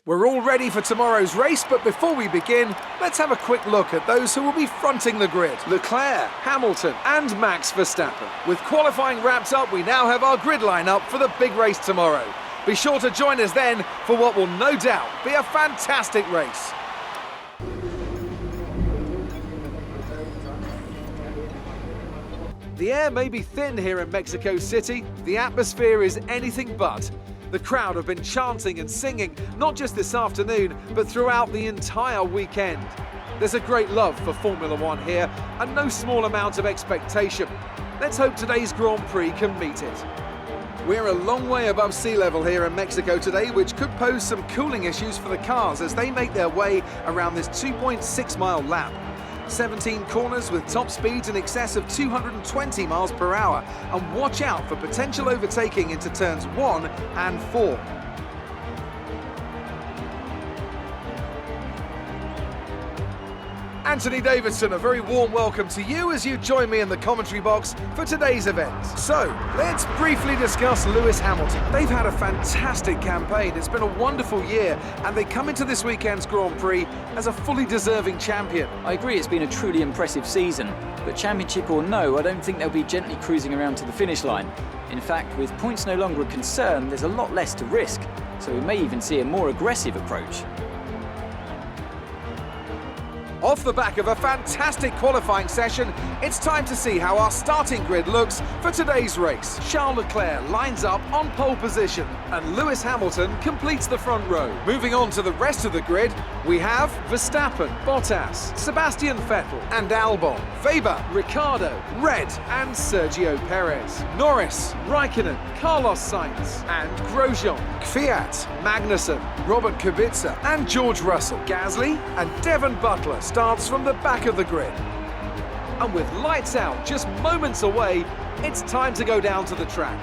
We're all ready for tomorrow's race, but before we begin, let's have a quick look at those who will be fronting the grid. Leclerc, Hamilton and Max Verstappen. With qualifying wrapped up, we now have our grid lineup for the big race tomorrow. Be sure to join us then for what will no doubt be a fantastic race. The air may be thin here in Mexico City, the atmosphere is anything but. The crowd have been chanting and singing, not just this afternoon, but throughout the entire weekend. There's a great love for Formula One here, and no small amount of expectation. Let's hope today's Grand Prix can meet it. We're a long way above sea level here in Mexico today, which could pose some cooling issues for the cars as they make their way around this 2.6-mile lap. 17 corners with top speeds in excess of 220 miles per hour, and watch out for potential overtaking into turns 1 and 4. Anthony Davidson, a very warm welcome to you as you join me in the commentary box for today's event. So, let's briefly discuss Lewis Hamilton. They've had a fantastic campaign, it's been a wonderful year, and they come into this weekend's Grand Prix as a fully deserving champion. I agree it's been a truly impressive season, but championship or no, I don't think they'll be gently cruising around to the finish line. In fact, with points no longer a concern, there's a lot less to risk, so we may even see a more aggressive approach. Off the back of a fantastic qualifying session, it's time to see how our starting grid looks for today's race. Charles Leclerc lines up on pole position, and Lewis Hamilton completes the front row. Moving on to the rest of the grid, we have Verstappen, Bottas, Sebastian Vettel and Albon, Weber, Ricciardo, Red and Sergio Perez, Norris, Raikkonen, Carlos Sainz and Grosjean, Kvyat, Magnussen, Robert Kubica and George Russell. Gasly and Devon Butler starts from the back of the grid. And with lights out just moments away, it's time to go down to the track.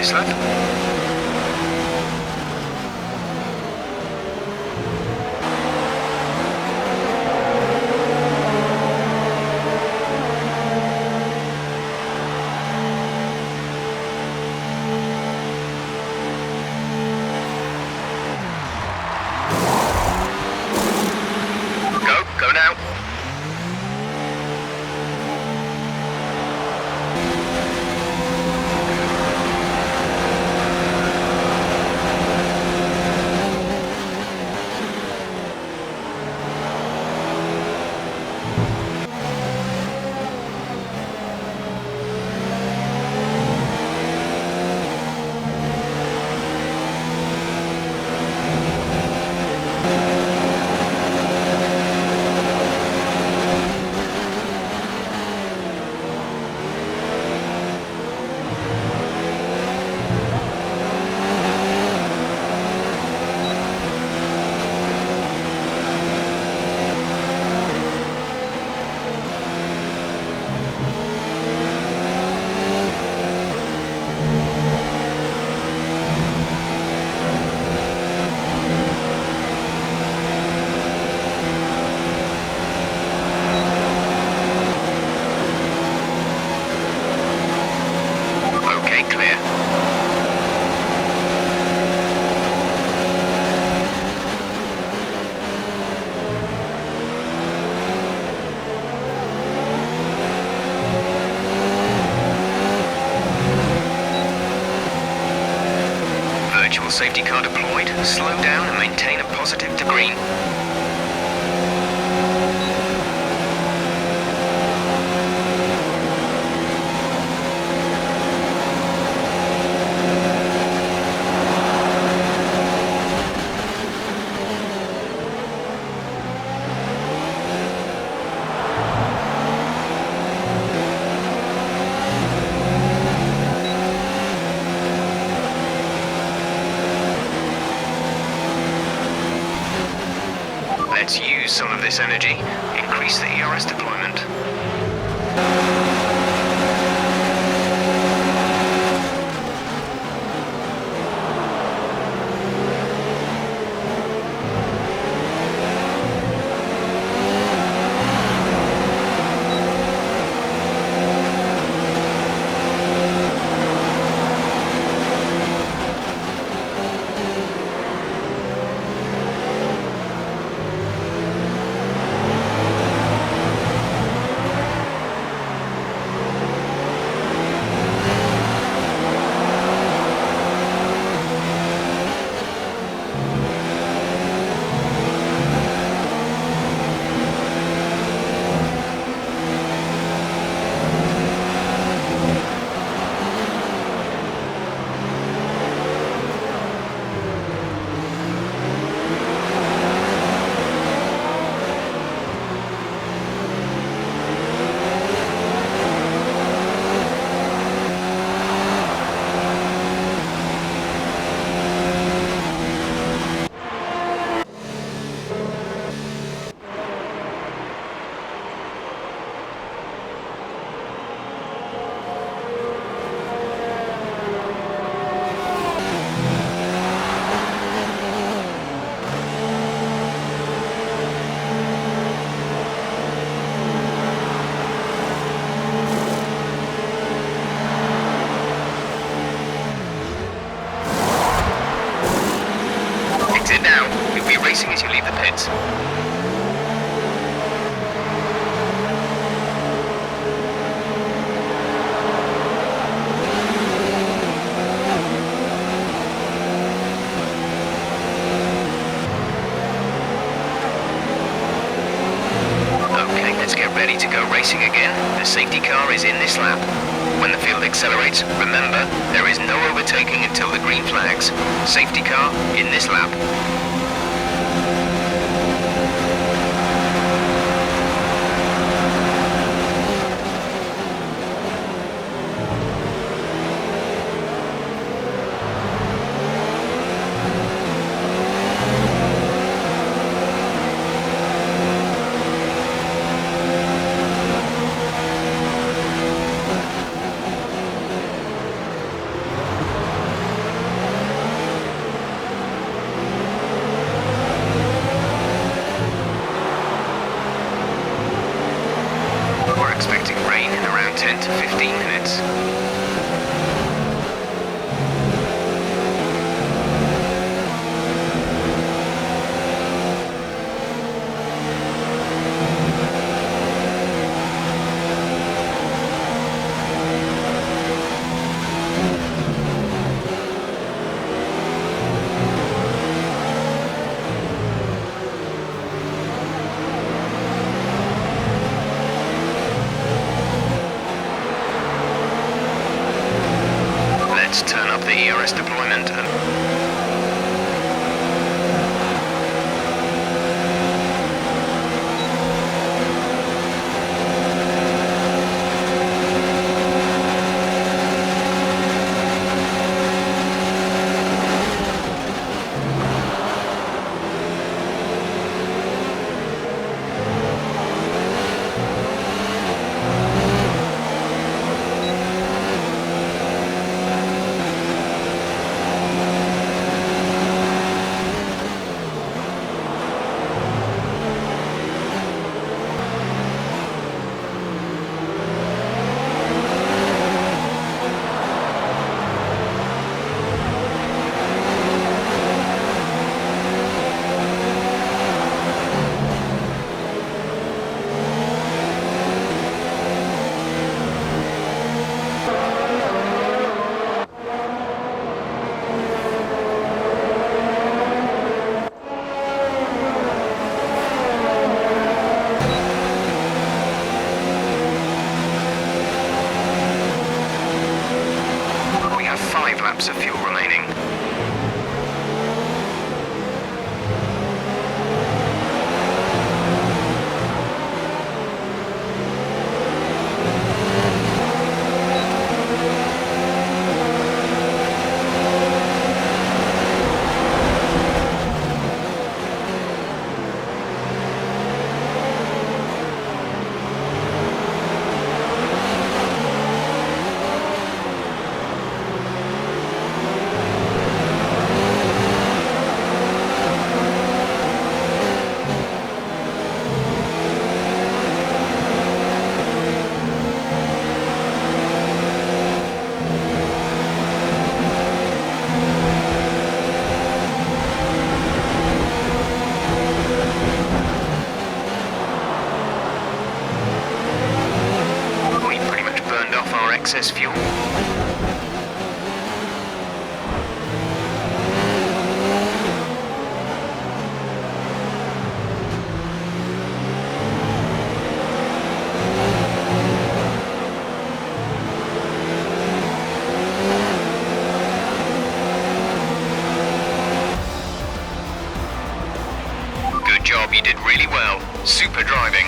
this lap. Go now. Okay, clear. Virtual safety car deployed. Slow down and maintain a positive to green. Let's use some of this energy. Increase the ERS deployment. Exit now. You'll be racing as you leave the pits. Okay, let's get ready to go racing again. The safety car is in this lap. When the field accelerates, remember, there is no overtaking until the green flags. Safety car in this lap. to 15 minutes. Let's turn up the ERS deployment and... We have 5 laps of fuel remaining. We pretty much burned off our excess fuel. Good job, you did really well. Super driving.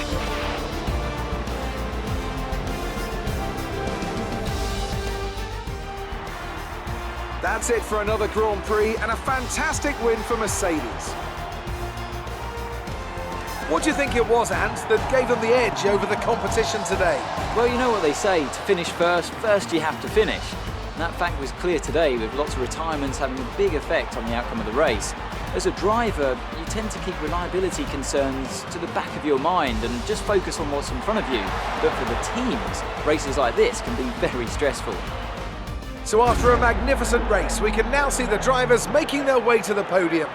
That's it for another Grand Prix and a fantastic win for Mercedes. What do you think it was, Ant, that gave them the edge over the competition today? Well, you know what they say, to finish first you have to finish. And that fact was clear today, with lots of retirements having a big effect on the outcome of the race. As a driver, you tend to keep reliability concerns to the back of your mind and just focus on what's in front of you. But for the teams, races like this can be very stressful. So after a magnificent race, we can now see the drivers making their way to the podium.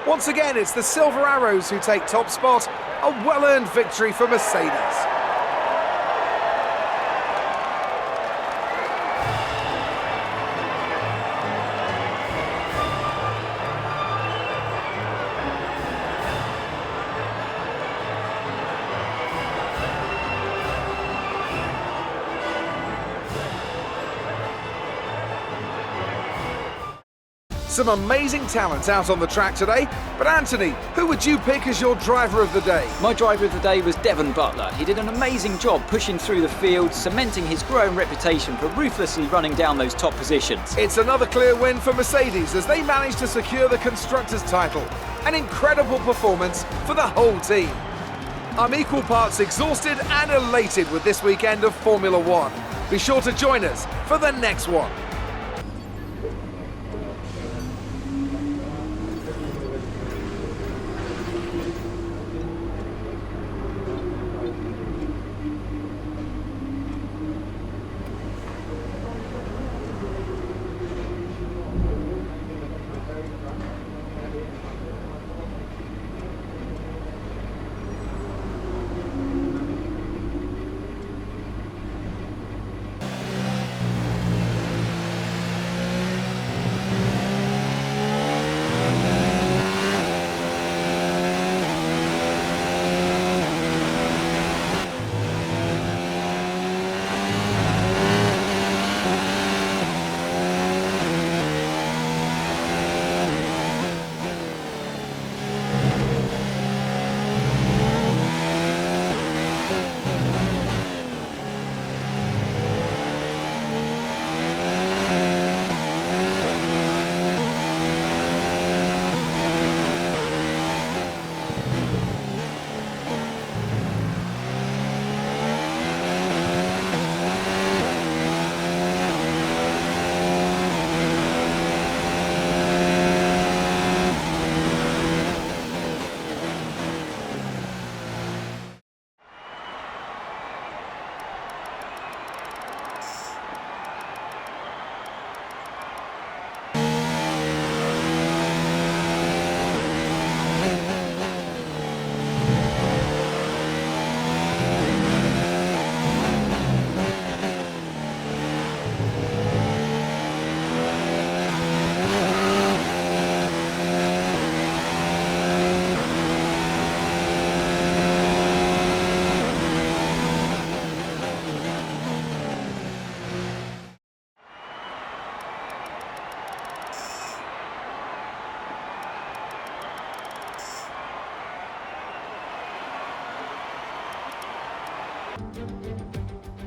Once again, it's the Silver Arrows who take top spot, a well-earned victory for Mercedes. Some amazing talent out on the track today, but Anthony, who would you pick as your driver of the day? My driver of the day was Devon Butler. He did an amazing job pushing through the field, cementing his growing reputation for ruthlessly running down those top positions. It's another clear win for Mercedes as they managed to secure the Constructors' title. An incredible performance for the whole team. I'm equal parts exhausted and elated with this weekend of Formula One. Be sure to join us for the next one.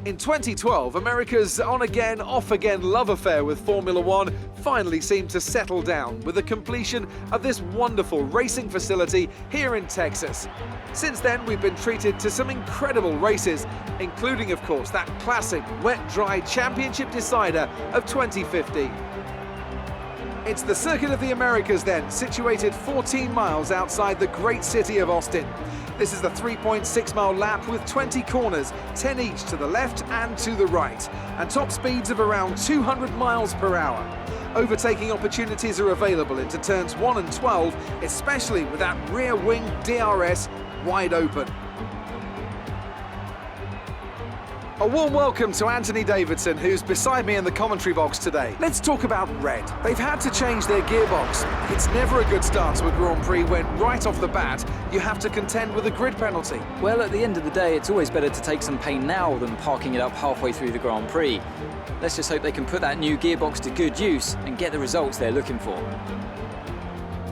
In 2012, America's on-again, off-again love affair with Formula One finally seemed to settle down with the completion of this wonderful racing facility here in Texas. Since then, we've been treated to some incredible races, including, of course, that classic wet-dry championship decider of 2015. It's the Circuit of the Americas then, situated 14 miles outside the great city of Austin. This is the 3.6-mile lap with 20 corners, 10 each to the left and to the right, and top speeds of around 200 miles per hour. Overtaking opportunities are available into turns 1 and 12, especially with that rear wing DRS wide open. A warm welcome to Anthony Davidson, who's beside me in the commentary box today. Let's talk about Red. They've had to change their gearbox. It's never a good start to a Grand Prix when, right off the bat, you have to contend with a grid penalty. Well, at the end of the day, it's always better to take some pain now than parking it up halfway through the Grand Prix. Let's just hope they can put that new gearbox to good use and get the results they're looking for.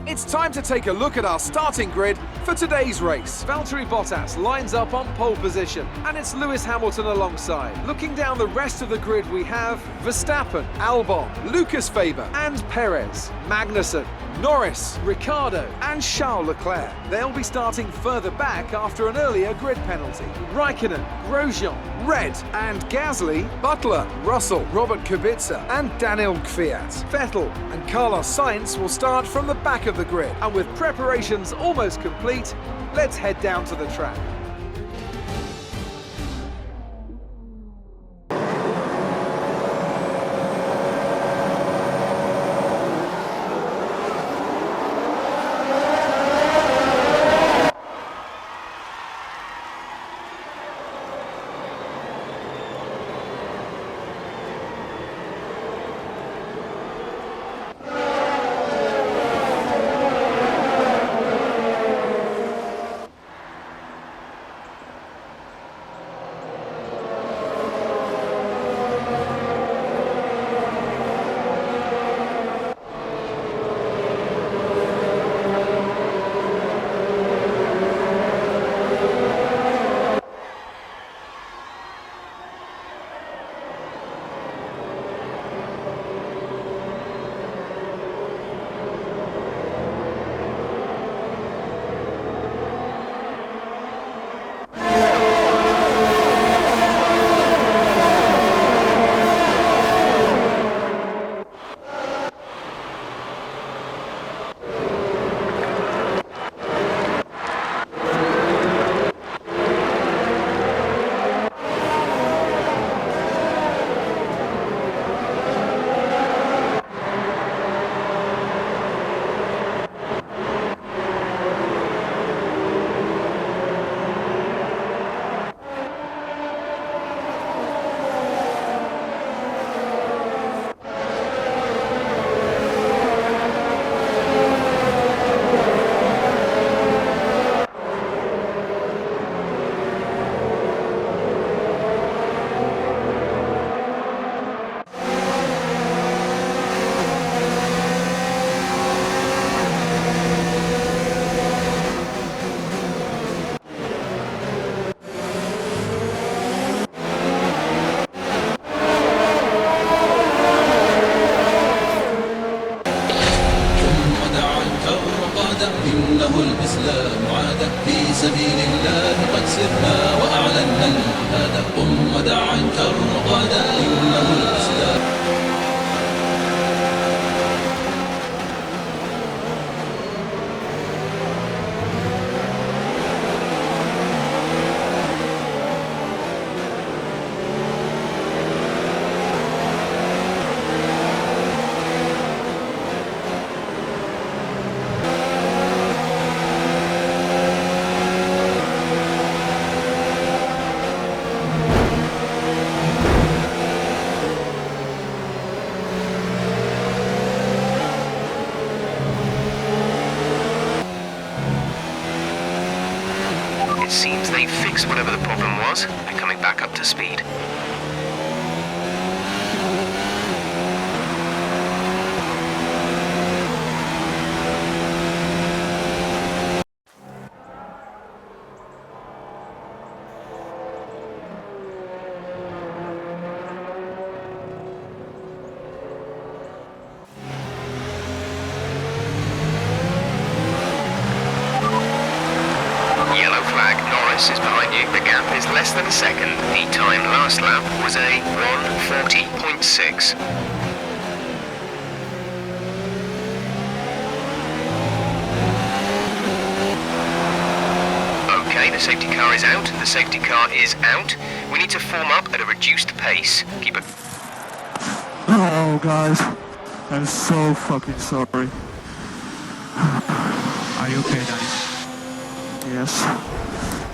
It's time to take a look at our starting grid for today's race. Valtteri Bottas lines up on pole position, and it's Lewis Hamilton alongside. Looking down the rest of the grid, we have Verstappen, Albon, Lucas Faber and Perez, Magnussen, Norris, Ricciardo and Charles Leclerc. They'll be starting further back after an earlier grid penalty. Raikkonen, Grosjean, Red and Gasly, Butler, Russell, Robert Kubica and Daniel Kvyat. Vettel and Carlos Sainz will start from the back of the grid, and with preparations almost complete, let's head down to the track. إنه الإسلام عاد في سبيل الله قد سرنا وأعلنا الجهاد قم ودع عنك الرقاد إنه الإسلام. It seems they fixed whatever the problem was and coming back up to speed. flag. Norris is behind you. The gap is less than a second. The time last lap was a 1:40.6. Okay, the safety car is out. The safety car is out. We need to form up at a reduced pace. Keep it. Oh, guys, I'm so fucking sorry. Are you okay, Danny? Yes.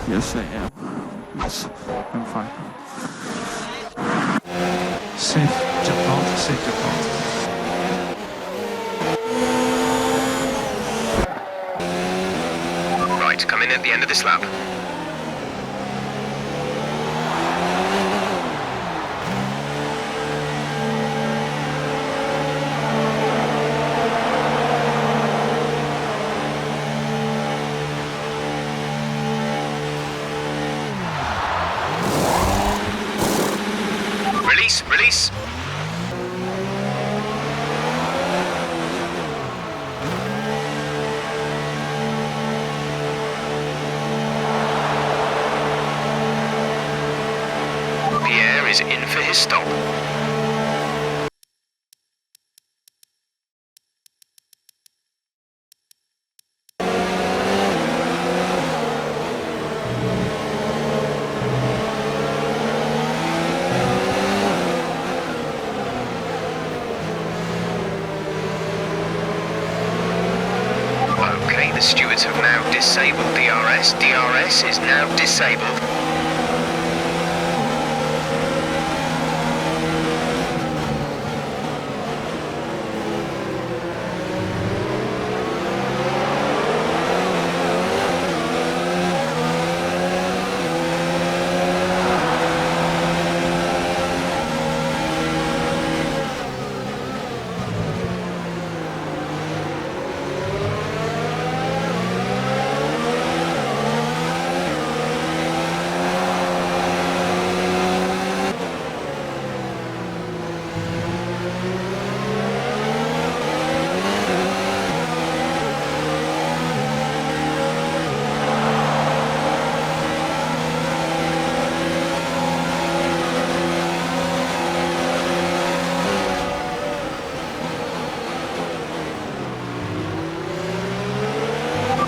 Yes, I am. Yes, I'm fine. Safe jump out, safe jump out. Right, come in at the end of this lap. Release. Pierre is in for his stop. The stewards have now disabled DRS. DRS is now disabled.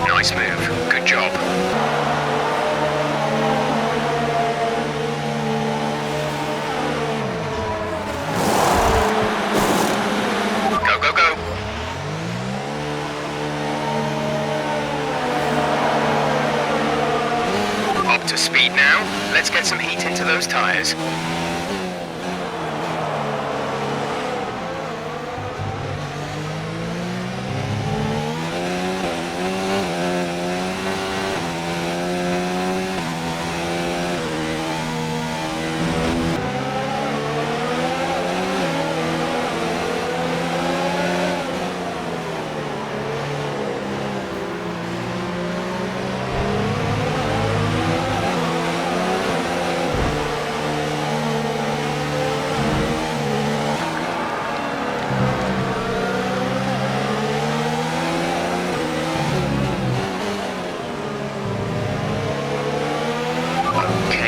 Nice move. Good job. Go. Up to speed now. Let's get some heat into those tyres.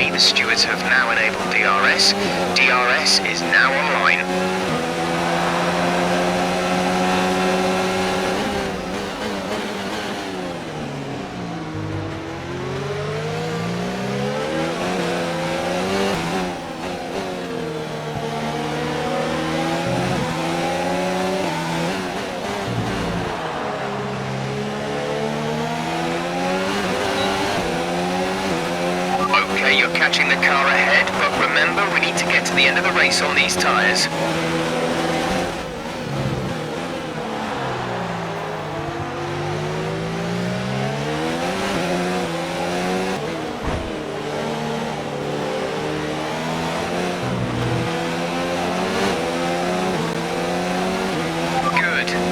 The stewards have now enabled DRS. DRS is now online. Okay, you're catching the car ahead, but remember, we need to get to the end of the race on these tyres.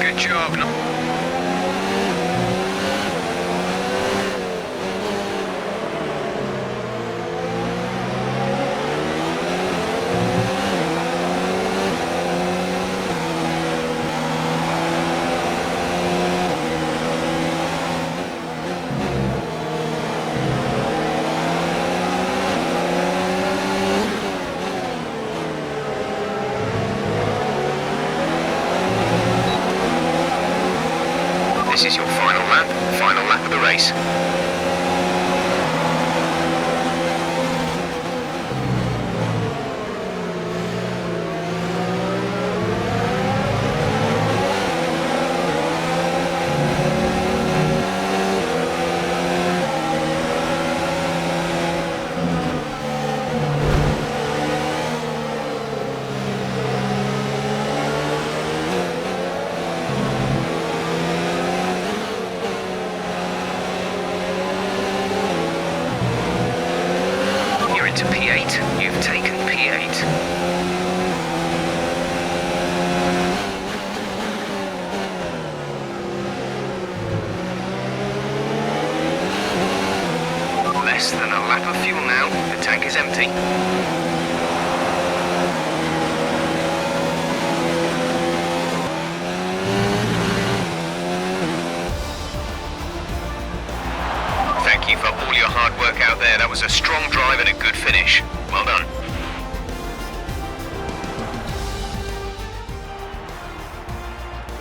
Good job. race. You're into P8. You've taken P8. Less than a lap of fuel now. The tank is empty. Thank you for all your hard work out there. That was a strong drive and a good finish. Well done.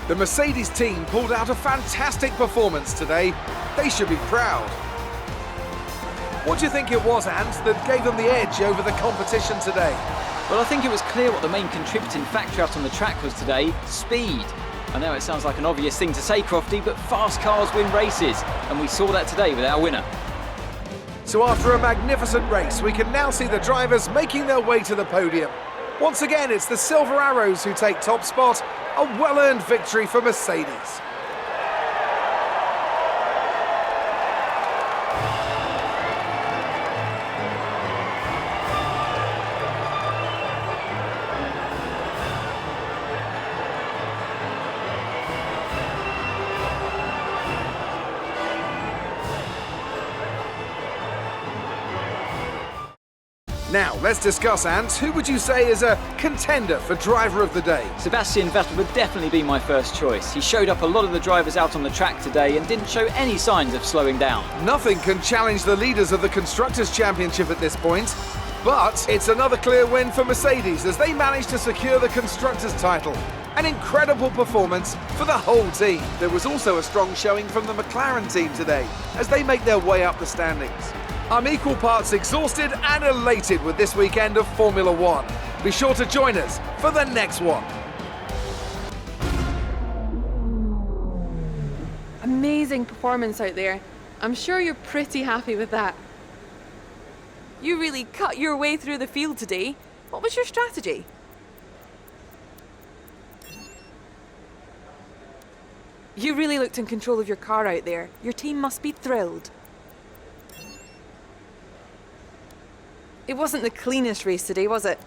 The Mercedes team pulled out a fantastic performance today. They should be proud. What do you think it was, Ant, that gave them the edge over the competition today? Well, I think it was clear what the main contributing factor out on the track was today: speed. I know it sounds like an obvious thing to say, Crofty, but fast cars win races, and we saw that today with our winner. So after a magnificent race, we can now see the drivers making their way to the podium. Once again, it's the Silver Arrows who take top spot, a well-earned victory for Mercedes. Now, let's discuss, Ant. Who would you say is a contender for driver of the day? Sebastian Vettel would definitely be my first choice. He showed up a lot of the drivers out on the track today and didn't show any signs of slowing down. Nothing can challenge the leaders of the Constructors' Championship at this point, but it's another clear win for Mercedes as they managed to secure the Constructors' title. An incredible performance for the whole team. There was also a strong showing from the McLaren team today as they make their way up the standings. I'm equal parts exhausted and elated with this weekend of Formula One. Be sure to join us for the next one. Amazing performance out there. I'm sure you're pretty happy with that. You really cut your way through the field today. What was your strategy? You really looked in control of your car out there. Your team must be thrilled. It wasn't the cleanest race today, was it?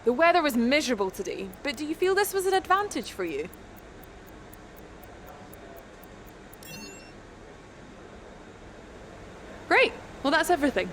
The weather was miserable today, but do you feel this was an advantage for you? Great. Well, that's everything.